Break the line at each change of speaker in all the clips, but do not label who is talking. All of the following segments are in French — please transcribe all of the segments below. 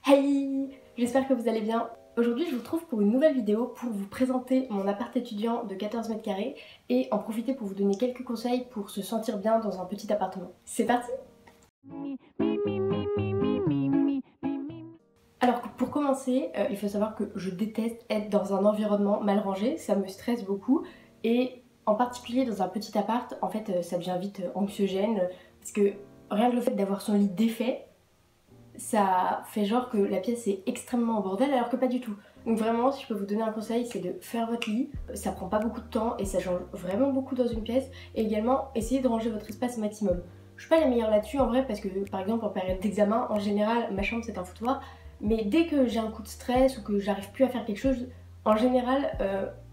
Hey! J'espère que vous allez bien. Aujourd'hui, je vous retrouve pour une nouvelle vidéo pour vous présenter mon appart étudiant de 14 mètres carrés et en profiter pour vous donner quelques conseils pour se sentir bien dans un petit appartement. C'est parti! Alors pour commencer, il faut savoir que je déteste être dans un environnement mal rangé, ça me stresse beaucoup et en particulier dans un petit appart, en fait ça devient vite anxiogène parce que rien que le fait d'avoir son lit défait, ça fait genre que la pièce est extrêmement en bordel alors que pas du tout. Donc vraiment, si je peux vous donner un conseil, c'est de faire votre lit. Ça prend pas beaucoup de temps et ça change vraiment beaucoup dans une pièce. Et également, essayez de ranger votre espace au maximum. Je suis pas la meilleure là-dessus en vrai parce que par exemple en période d'examen, en général, ma chambre c'est un foutoir. Mais dès que j'ai un coup de stress ou que j'arrive plus à faire quelque chose, en général,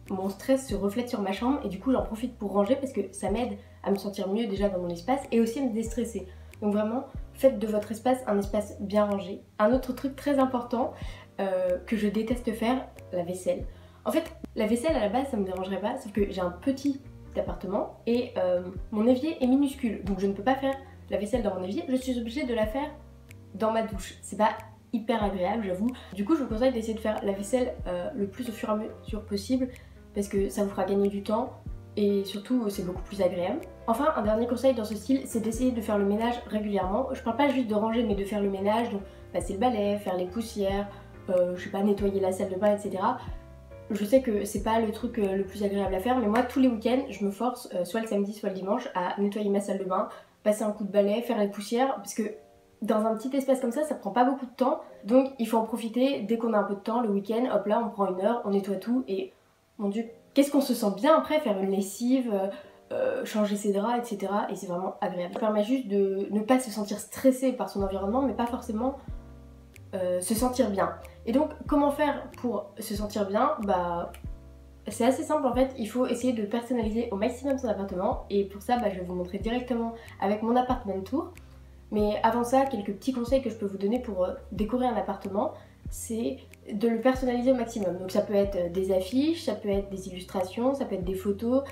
mon stress se reflète sur ma chambre et du coup j'en profite pour ranger parce que ça m'aide à me sentir mieux déjà dans mon espace et aussi à me déstresser. Donc vraiment, faites de votre espace un espace bien rangé. Un autre truc très important que je déteste faire, la vaisselle. En fait, la vaisselle à la base ça me dérangerait pas, sauf que j'ai un petit appartement et mon évier est minuscule. Donc je ne peux pas faire la vaisselle dans mon évier, je suis obligée de la faire dans ma douche. C'est pas hyper agréable, j'avoue. Du coup, je vous conseille d'essayer de faire la vaisselle le plus au fur et à mesure possible parce que ça vous fera gagner du temps et surtout c'est beaucoup plus agréable. Enfin, un dernier conseil dans ce style, c'est d'essayer de faire le ménage régulièrement. Je parle pas juste de ranger mais de faire le ménage, donc passer le balai, faire les poussières, je sais pas, nettoyer la salle de bain, etc. Je sais que c'est pas le truc le plus agréable à faire, mais moi tous les week-ends je me force, soit le samedi soit le dimanche, à nettoyer ma salle de bain, passer un coup de balai, faire les poussières, parce que dans un petit espace comme ça prend pas beaucoup de temps, donc il faut en profiter dès qu'on a un peu de temps, le week-end, hop là on prend une heure, on nettoie tout et mon dieu, qu'est-ce qu'on se sent bien après faire une lessive, changer ses draps, etc. Et c'est vraiment agréable. Ça permet juste de ne pas se sentir stressé par son environnement, mais pas forcément se sentir bien. Et donc comment faire pour se sentir bien? Bah c'est assez simple en fait, il faut essayer de personnaliser au maximum son appartement et pour ça je vais vous montrer directement avec mon appartement tour. Mais avant ça, quelques petits conseils que je peux vous donner pour décorer un appartement, c'est de le personnaliser au maximum. Donc ça peut être des affiches, ça peut être des illustrations, ça peut être des photos,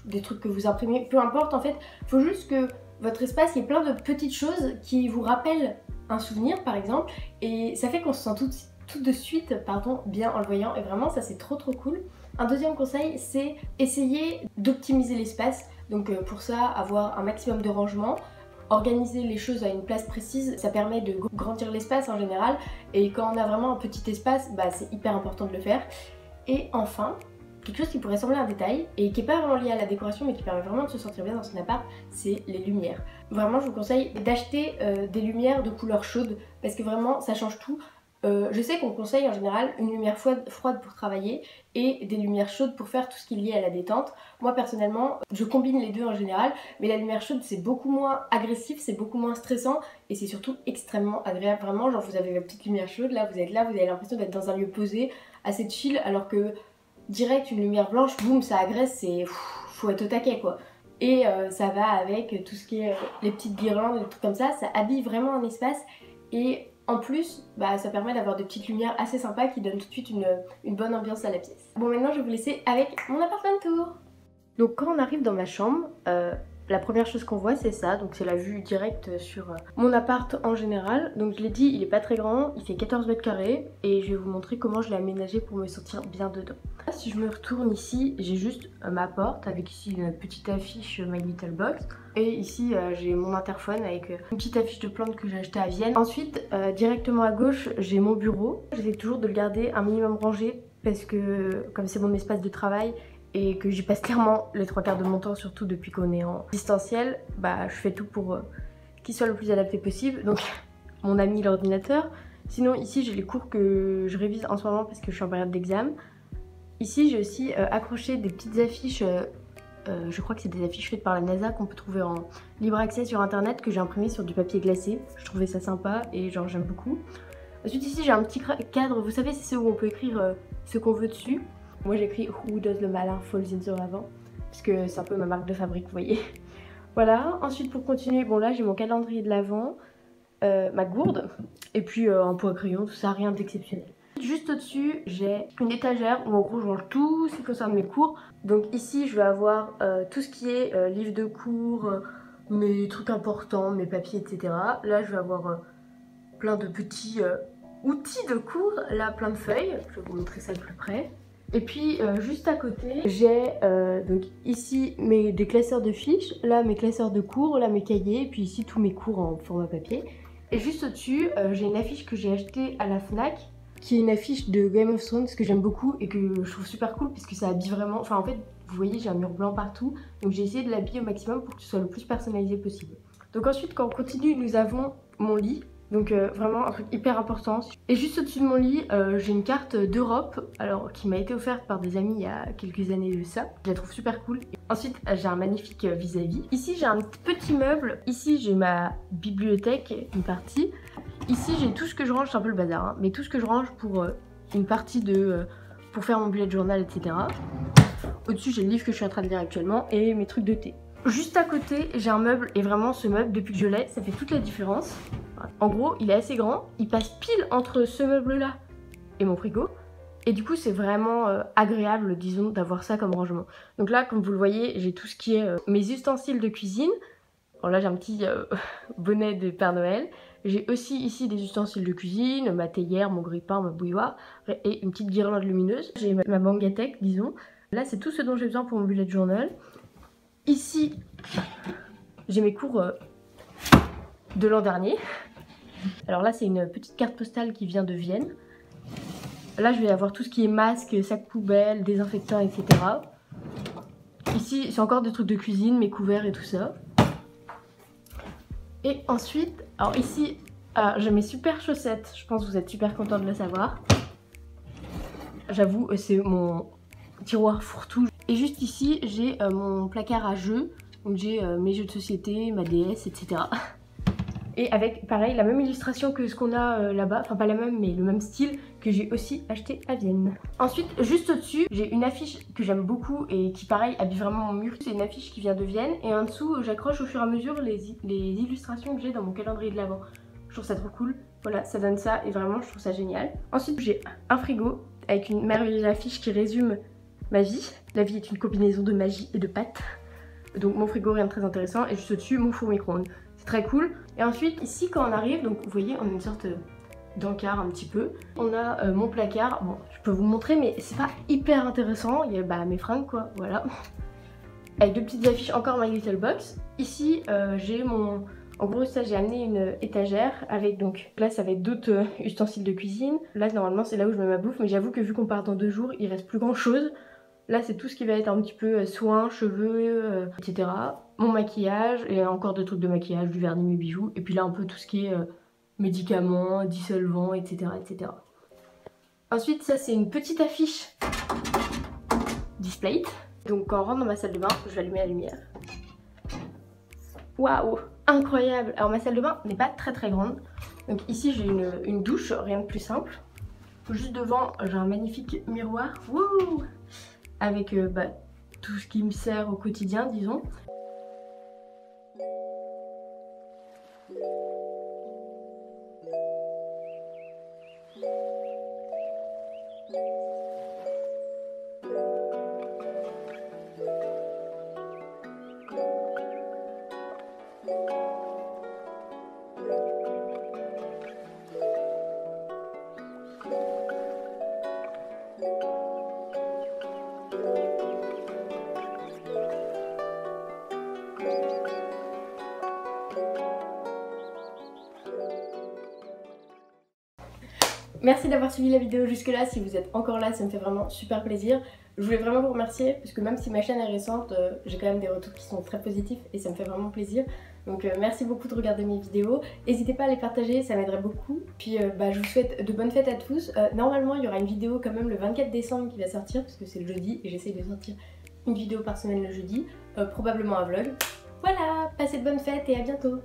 des trucs que vous imprimez, peu importe en fait. Il faut juste que votre espace, il y ait plein de petites choses qui vous rappellent un souvenir par exemple, et ça fait qu'on se sent tout de suite bien en le voyant, et vraiment ça c'est trop cool. Un deuxième conseil, c'est essayer d'optimiser l'espace. Donc pour ça, avoir un maximum de rangement. Organiser les choses à une place précise, ça permet de grandir l'espace en général, et quand on a vraiment un petit espace, c'est hyper important de le faire. Et enfin, quelque chose qui pourrait sembler un détail et qui n'est pas vraiment lié à la décoration mais qui permet vraiment de se sentir bien dans son appart, c'est les lumières. Vraiment je vous conseille d'acheter des lumières de couleur chaude parce que vraiment ça change tout. Je sais qu'on conseille en général une lumière froide pour travailler et des lumières chaudes pour faire tout ce qui est lié à la détente. Moi personnellement, je combine les deux en général, mais la lumière chaude c'est beaucoup moins agressif, c'est beaucoup moins stressant et c'est surtout extrêmement agréable. Vraiment, genre vous avez la petite lumière chaude, là vous êtes là, vous avez l'impression d'être dans un lieu posé, assez chill, alors que direct une lumière blanche, boum, ça agresse, c'est faut être au taquet quoi. Et ça va avec tout ce qui est les petites guirlandes, des trucs comme ça habille vraiment un espace et en plus, ça permet d'avoir des petites lumières assez sympas qui donnent tout de suite une bonne ambiance à la pièce. Bon, maintenant je vais vous laisser avec mon appartement tour. Donc quand on arrive dans ma chambre, la première chose qu'on voit c'est ça, donc c'est la vue directe sur mon appart en général. Donc je l'ai dit, il est pas très grand, il fait 14 mètres carrés et je vais vous montrer comment je l'ai aménagé pour me sentir bien dedans. Si je me retourne ici, j'ai juste ma porte avec ici une petite affiche My Little Box. Et ici j'ai mon interphone avec une petite affiche de plantes que j'ai achetée à Vienne. Ensuite, directement à gauche, j'ai mon bureau. J'essaie toujours de le garder un minimum rangé parce que comme c'est mon espace de travail, et que j'y passe clairement les 3/4 de mon temps, surtout depuis qu'on est en distanciel, je fais tout pour qu'il soit le plus adapté possible. Donc mon ami l'ordinateur. Sinon ici j'ai les cours que je révise en ce moment parce que je suis en période d'examen. Ici j'ai aussi accroché des petites affiches, je crois que c'est des affiches faites par la NASA qu'on peut trouver en libre accès sur internet, que j'ai imprimé sur du papier glacé. Je trouvais ça sympa et genre j'aime beaucoup. Ensuite ici j'ai un petit cadre, vous savez c'est où on peut écrire ce qu'on veut dessus. Moi j'écris Who does le malin falls in sur l'avant, parce que c'est un peu ma marque de fabrique, vous voyez. Voilà, ensuite pour continuer, bon là j'ai mon calendrier de l'avent, ma gourde, et puis un pot à crayon, tout ça, rien d'exceptionnel. Juste au-dessus, j'ai une étagère où en gros je range tout ce qui concerne mes cours. Donc ici je vais avoir tout ce qui est livres de cours, mes trucs importants, mes papiers, etc. Là je vais avoir plein de petits outils de cours, là plein de feuilles, je vais vous montrer ça de plus près. Et puis juste à côté, j'ai donc ici des classeurs de fiches, là mes classeurs de cours, là mes cahiers, et puis ici tous mes cours en format papier. Et juste au-dessus, j'ai une affiche que j'ai achetée à la Fnac, qui est une affiche de Game of Thrones que j'aime beaucoup et que je trouve super cool parce que ça habille vraiment, enfin en fait vous voyez j'ai un mur blanc partout, donc j'ai essayé de l'habiller au maximum pour que ce soit le plus personnalisé possible. Donc ensuite quand on continue, nous avons mon lit. Donc vraiment un truc hyper important. Et juste au-dessus de mon lit, j'ai une carte d'Europe, alors qui m'a été offerte par des amis il y a quelques années de ça. Je la trouve super cool. Ensuite, j'ai un magnifique vis-à-vis. Ici, j'ai un petit meuble. Ici, j'ai ma bibliothèque, une partie. Ici, j'ai tout ce que je range, c'est un peu le bazar, hein, mais tout ce que je range pour une partie de... pour faire mon bullet journal, etc. Au-dessus, j'ai le livre que je suis en train de lire actuellement et mes trucs de thé. Juste à côté, j'ai un meuble et vraiment ce meuble, depuis que je l'ai, ça fait toute la différence. En gros, il est assez grand, il passe pile entre ce meuble-là et mon frigo. Et du coup, c'est vraiment agréable, disons, d'avoir ça comme rangement. Donc là, comme vous le voyez, j'ai tout ce qui est mes ustensiles de cuisine. Bon, là, j'ai un petit bonnet de Père Noël. J'ai aussi ici des ustensiles de cuisine, ma théière, mon grille-pain, ma bouilloire et une petite guirlande lumineuse. J'ai ma bangatech, disons. Là, c'est tout ce dont j'ai besoin pour mon bullet journal. Ici, j'ai mes cours de l'an dernier. Alors là, c'est une petite carte postale qui vient de Vienne. Là, je vais avoir tout ce qui est masque, sac poubelle, désinfectant, etc. Ici, c'est encore des trucs de cuisine, mes couverts et tout ça. Et ensuite, alors ici, j'ai mes super chaussettes. Je pense que vous êtes super contents de le savoir. J'avoue, c'est mon tiroir fourre-tout. Et juste ici, j'ai mon placard à jeux. Donc j'ai mes jeux de société, ma DS, etc. Et avec, pareil, la même illustration que ce qu'on a là-bas. Enfin, pas la même, mais le même style que j'ai aussi acheté à Vienne. Ensuite, juste au-dessus, j'ai une affiche que j'aime beaucoup et qui, pareil, habille vraiment mon mur. C'est une affiche qui vient de Vienne. Et en dessous, j'accroche au fur et à mesure les illustrations que j'ai dans mon calendrier de l'Avent. Je trouve ça trop cool. Voilà, ça donne ça et vraiment, je trouve ça génial. Ensuite, j'ai un frigo avec une merveilleuse affiche qui résume ma vie. La vie est une combinaison de magie et de pâtes. Donc mon frigo, rien de très intéressant. Et juste au-dessus, mon four micro-ondes. C'est très cool. Et ensuite, ici, quand on arrive, donc vous voyez, on a une sorte d'encart un petit peu. On a mon placard. Bon, je peux vous montrer, mais c'est pas hyper intéressant. Il y a mes fringues, quoi, voilà. Avec deux petites affiches, encore My Little Box. Ici, j'ai mon... En gros, ça, j'ai amené une étagère avec, donc, là, ça va être d'autres ustensiles de cuisine. Là, normalement, c'est là où je mets ma bouffe, mais j'avoue que vu qu'on part dans 2 jours, il reste plus grand-chose. Là, c'est tout ce qui va être un petit peu soins, cheveux, etc. Mon maquillage, et encore des trucs de maquillage, du vernis, mes bijoux. Et puis là, un peu tout ce qui est médicaments, dissolvants, etc., etc. Ensuite, ça, c'est une petite affiche display. Donc, quand on rentre dans ma salle de bain, je vais allumer la lumière. Waouh, incroyable! Alors, ma salle de bain n'est pas très très grande. Donc, ici, j'ai une douche, rien de plus simple. Juste devant, j'ai un magnifique miroir. Wouh! Avec tout ce qui me sert au quotidien, disons. Merci d'avoir suivi la vidéo jusque là, si vous êtes encore là, ça me fait vraiment super plaisir. Je voulais vraiment vous remercier, parce que même si ma chaîne est récente, j'ai quand même des retours qui sont très positifs et ça me fait vraiment plaisir. Donc merci beaucoup de regarder mes vidéos, n'hésitez pas à les partager, ça m'aiderait beaucoup. Puis je vous souhaite de bonnes fêtes à tous. Normalement il y aura une vidéo quand même le 24 décembre qui va sortir, parce que c'est le jeudi et j'essaye de sortir une vidéo par semaine le jeudi, probablement un vlog. Voilà, passez de bonnes fêtes et à bientôt.